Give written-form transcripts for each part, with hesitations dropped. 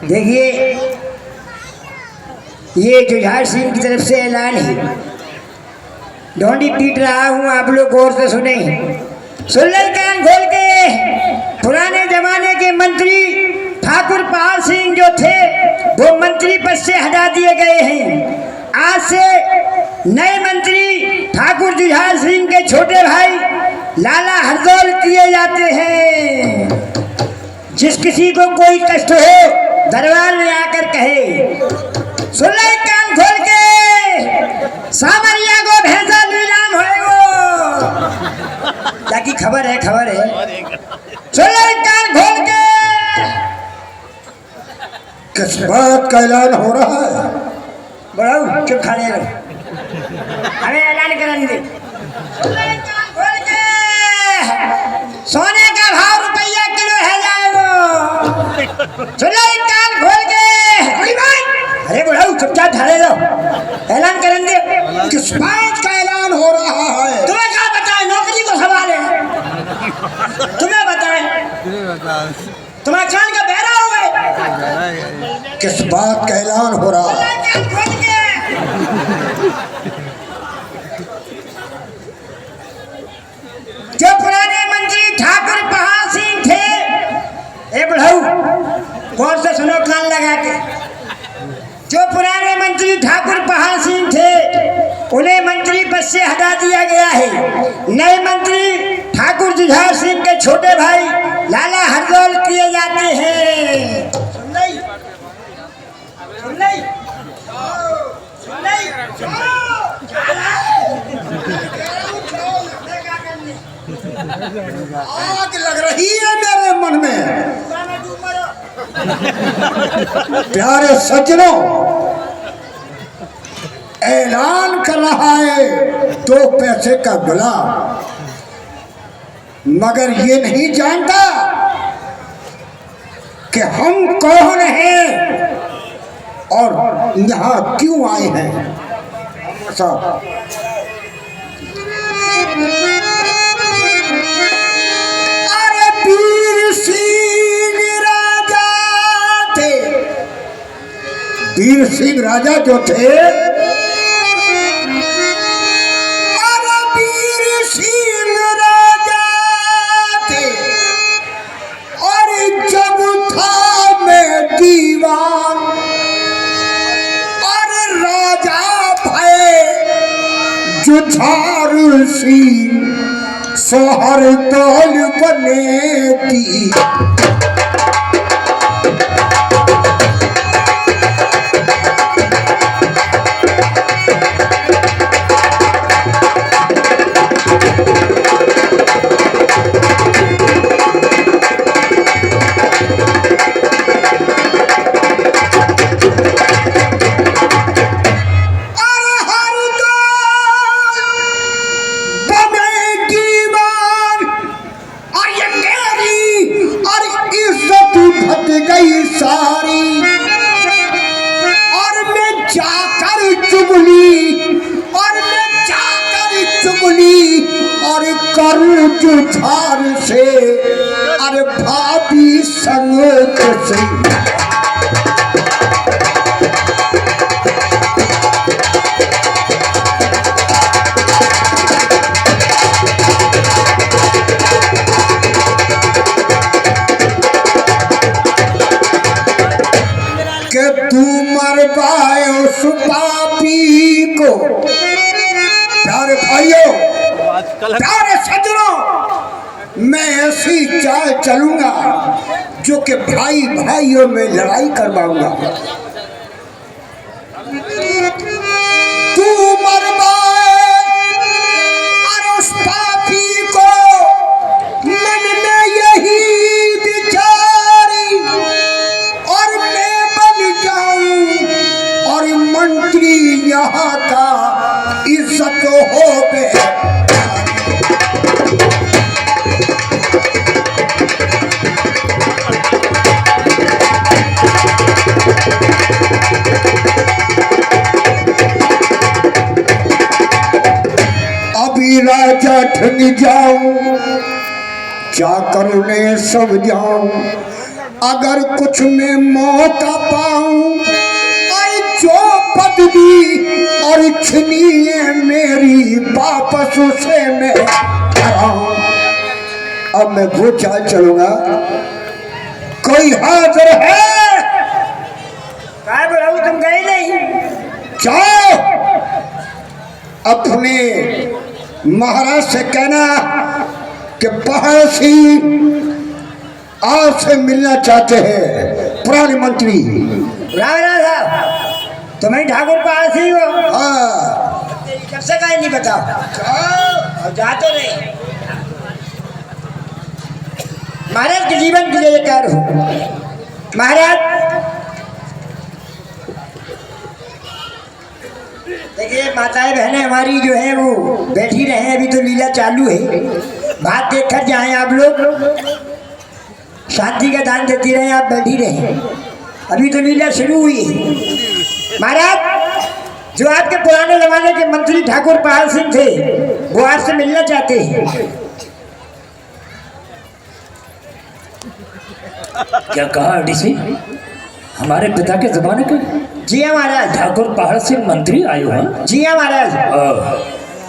देखिए, ये जुझार सिंह की तरफ से ऐलान है। ढोंडी पीट रहा हूँ, आप लोग गौर से सुने। सुन ले कान खोल के। पुराने जमाने के मंत्री ठाकुर पाल सिंह जो थे वो मंत्री पद से हटा दिए गए हैं। आज से नए मंत्री ठाकुर जुझार सिंह के छोटे भाई लाला हरदौल किए जाते हैं। जिस किसी को कोई कष्ट हो दरबार में आकर कहे। सुन ले कान खोल के। सामरिया को भैंसा नीलाम होएगो। ताकि खबर है, खबर है। सुन ले कान खोल के। किस बात का ऐलान हो रहा है? बड़ाऊ चुप खड़े रहो, हमें ऐलान करने दे। सुन ले कान खोल के। सोने का भाव रुपया किलो है जाएगो। सुन ले कान खोल के। अरे बुढ़ाऊ चुपचाप खड़े रहो, ऐलान करने दे। किस बात का ऐलान हो रहा है? तुम्हें क्या बताएं, नौकरी को सवाल है। तुम्हें बताएं, तुम्हारे कान का बहरा हो गए। किस बात का ऐलान हो रहा है? जो पुराने मंत्री ठाकुर पहाड़ सिंह थे, ए बुढ़ाऊ गौर से सुनो कान लगा के। जो पुराने मंत्री ठाकुर पहाड़ सिंह थे उन्हें मंत्री पद से हटा दिया गया है। नए मंत्री ठाकुर जुझार सिंह के छोटे भाई लाला हरदौल किए जाते हैं। सुन नहीं, सुन नहीं, सुन नहीं, आग लग रही है मेरे मन में। प्यारे सज्जनों, ऐलान कर रहा है 2 पैसे का गुलाम, मगर ये नहीं जानता कि हम कौन हैं और यहाँ क्यों आए हैं। अरे वीर सिंह राजा थे, वीर सिंह राजा जो थे, अरे वीर सिंह राजा थे। और जब था मैं दीवान और राजा भय जुझार सिंह सोहर दौल बने की। सारी और मैं जाकर चुगली और कर जुझार से अरे भाभी संग से। तू मर पाए उस पापी को। प्यारे भाइयों, प्यारे सज्जनों, मैं ऐसी चाल चलूंगा जो कि भाई भाइयों में लड़ाई करवाऊंगा। तू मर पाए उस पापी को, मन में यही मंत्री यहाँ का इज्जत हो गए। अभी राजा ठग जाऊं, क्या करूं ने सब जाऊं। अगर कुछ मैं मौका पाऊं आई जो पदवी और छीनिए मेरी वापस उसे मैं कराऊं। अब मैं वो चाल चलूंगा। कोई हाजिर है? काय बोला तुम गए नहीं? जाओ अपने महाराज से कहना कि पहाड़ सिंह आपसे मिलना चाहते हैं, पुराने मंत्री। राम साहब तुम्हें ठाकुर पास ही हो? हाँ कब से कहीं नहीं बताओ। जाओ। जा तो नहीं। महाराज के जीवन के लिए कह रहा हूँ। महाराज देखिए माताएं बहनें हमारी जो है वो बैठी रहे, अभी तो लीला चालू है। बात देख कर जाए आप लोग, शांति का दान देती रहे, आप बैठी रहे, अभी तो लीला शुरू हुई है। महाराज जो आपके पुराने जमाने के मंत्री ठाकुर पाल सिंह थे वो आपसे मिलना चाहते हैं। क्या कहा डीसी? हमारे पिता के जमाने के? जी हाँ महाराज। ठाकुर पहाड़ सिंह मंत्री आए हुए हैं? जी हाँ महाराज।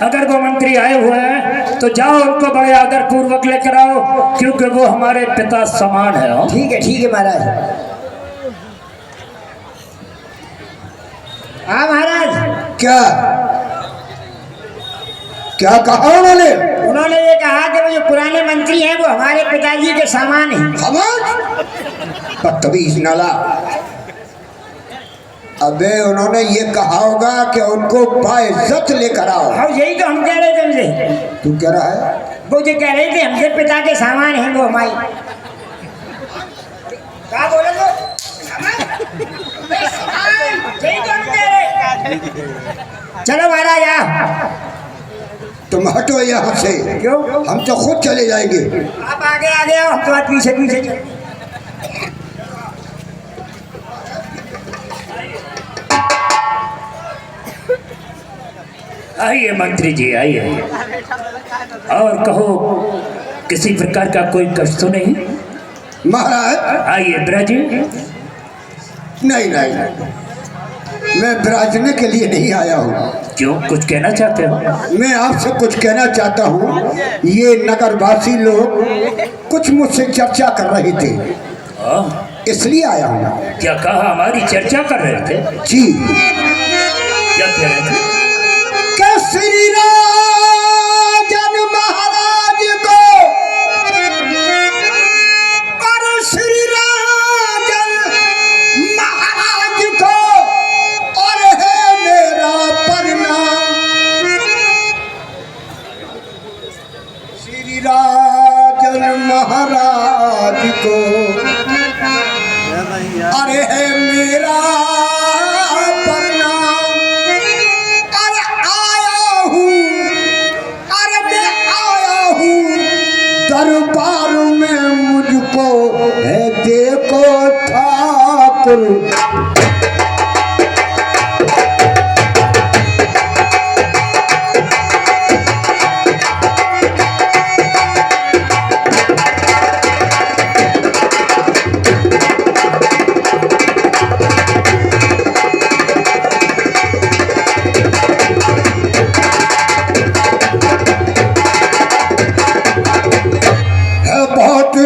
अगर वो मंत्री आए हुए हैं तो जाओ उनको बड़े आदर पूर्वक लेकर आओ, क्योंकि वो हमारे पिता समान है। ठीक है महाराज। हाँ महाराज। क्या क्या कहा उन्होंने? उन्होंने ये कहा कि वो जो पुराने मंत्री हैं वो हमारे पिताजी के सामान हैं। समझ बदतमीज नाला। अबे उन्होंने ये कहा होगा कि उनको बाइज्जत लेकर आओ। हाँ यही तो हम कह रहे थे उनसे। तू कह रहा है? वो जो कह रहे थे हमसे पिता के सामान हैं वो हमारी। क्या बोले तो? यही तो हम कह रहे। चलो महाराज आओ। तुम हटो यहाँ से। क्यों? हम तो खुद चले जाएंगे। आप आगे आओ, हम तो पीछे पीछे चले। आइए मंत्री जी आइए, और कहो किसी प्रकार का कोई कष्ट तो नहीं? महाराज आइए ब्रज। नहीं, मैं विराजने के लिए नहीं आया हूँ। क्यों, कुछ कहना चाहते हो? मैं आपसे कुछ कहना चाहता हूँ। ये नगरवासी लोग कुछ मुझसे चर्चा कर रहे थे, इसलिए आया हूँ। क्या कहा? हमारी चर्चा कर रहे थे? जी। क्या कह रहे थे? कि श्री राजन महाराज को और श्री राजन महाराज को और है मेरा प्रणाम। श्री राजन महाराज को अरे है मेरा प्रणाम। अरे आया हूँ, अरे मैं आया हूँ दरबार में, मुझको है देखो ठाकुर।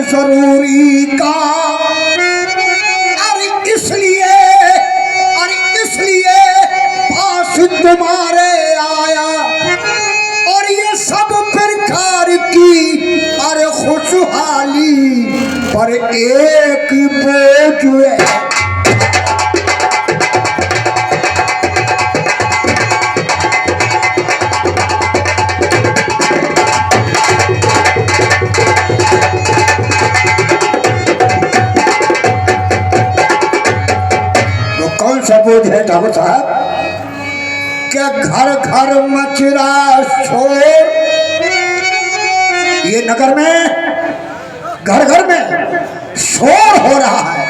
जरूरी का अरे इसलिए पास तुम्हारे आया, और ये सब प्रकार की अरे खुशहाली पर एक बोझ है। बोझ है ठाकुर साहब? क्या घर घर मच रहा शोर? ये नगर में घर घर में शोर हो रहा है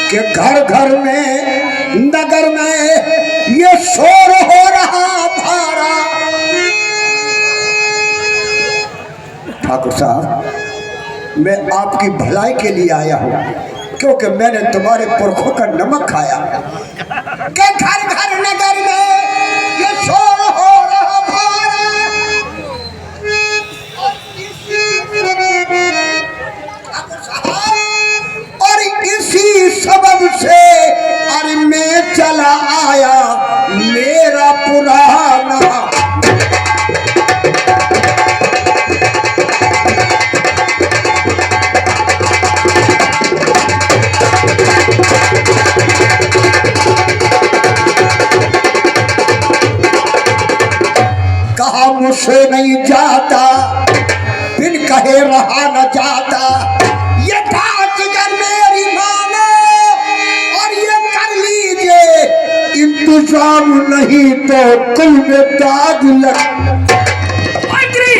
कि घर घर में नगर में ये शोर हो रहा भारा। ठाकुर साहब मैं आपकी भलाई के लिए आया हूँ, क्योंकि मैंने तुम्हारे पुरखों का नमक खाया कि घर घर नगर में ये शोर हो रहा और इसी सबब से अरे मैं चला आया मेरा पुराना। कहा मुझसे नहीं जाता, बिन कहे रहा न जाता, ये बातगर मेरी मानो और ये कर लीजिए इंतजाम, नहीं तो कुल में दाग लग। मंत्री,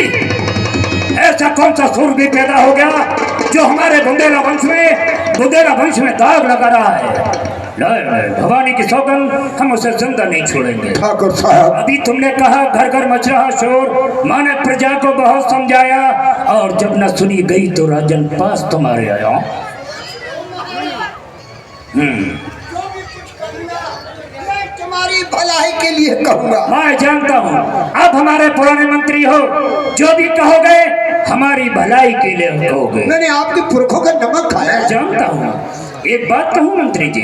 ऐसा कौन सा सुर भी पैदा हो गया जो हमारे बुंदेला वंश में दाग लगा रहा है? भवानी की सौगंध, हम उसे जिंदा नहीं छोड़ेंगे। ठाकुर साहब, अभी तुमने कहा घर घर मच रहा शोर, माने प्रजा को बहुत समझाया, और जब न सुनी गई तो राजन पास तुम्हारे आया। तुम्हारी भलाई के लिए कहूंगा। मैं जानता हूँ अब हमारे पुराने मंत्री हो, जो भी कहोगे हमारी भलाई के लिए कहोगे। मैंने आपके पुरखों का नमक खाया। मैं जानता हूँ। एक बात कहूँ मंत्री जी,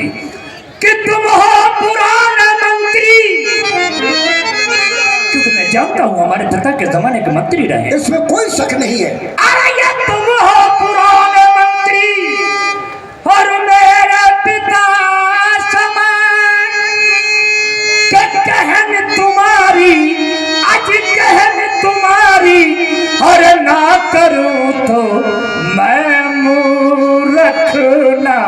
कि तुम हो पुराना मंत्री, क्योंकि मैं जानता हूँ हमारे पिता के जमाने के मंत्री रहे। इसमें कोई शक नहीं है। अरे ये तुम हो पुराने मंत्री और मेरे पिता समान, के कहन तुम्हारी आज कहन तुम्हारी, और ना करूँ तो मैं मूर्ख ना।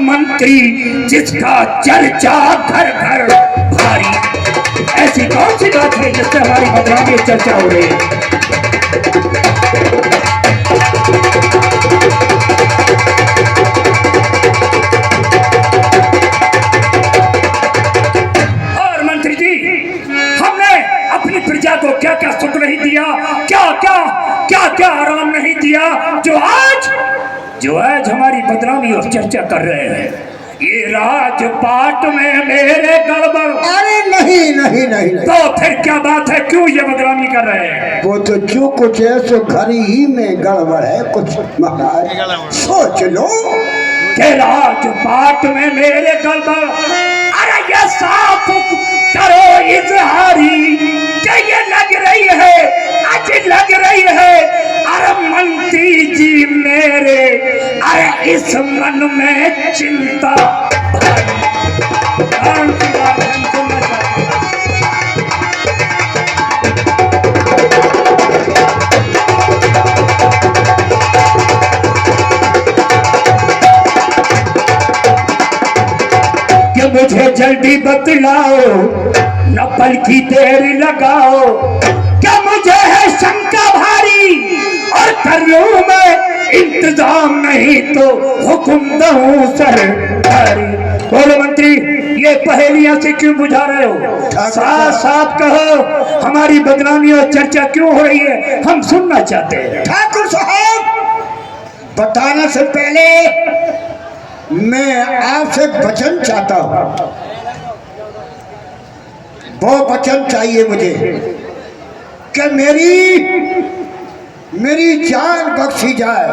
मंत्री जिसका चर्चा घर घर भारी, ऐसी कौन सी बात है जिससे हमारी बदनामी चर्चा हो रही है? और मंत्री जी, हमने अपनी प्रजा को क्या क्या सुख नहीं दिया, क्या क्या आराम नहीं दिया, जो आज हमारी बदनामी और चर्चा कर रहे हैं। ये राजपाट में मेरे गड़बड़। अरे नहीं नहीं नहीं नहीं। तो फिर क्या बात है, क्यों ये बदनामी कर रहे हैं? वो तो जो कुछ है सो घर ही में गड़बड़ है कुछ महाराज, सोच लो कि राजपाट में मेरे गड़बड़। अरे ये साफ करो इजहारी, क्या ये लग रही है, आज लग रही है। अरे मंत्री जी मेरे, अरे इस मन में चिंता। कि मुझे जल्दी बतलाओ, न पल की देर लगाओ, क्या मुझे है शंका भारी, और कर लूं मैं इंतजाम, नहीं तो हुक्म दूं सरकारी। बोलो मंत्री, ये पहेलियां से क्यों बुझा रहे हो? साफ साफ कहो, हमारी बदनामी और चर्चा क्यों हो रही है, हम सुनना चाहते हैं। ठाकुर साहब, बताने से पहले मैं आपसे वचन चाहता हूं। वो वचन चाहिए मुझे कि मेरी जान बख्शी जाए।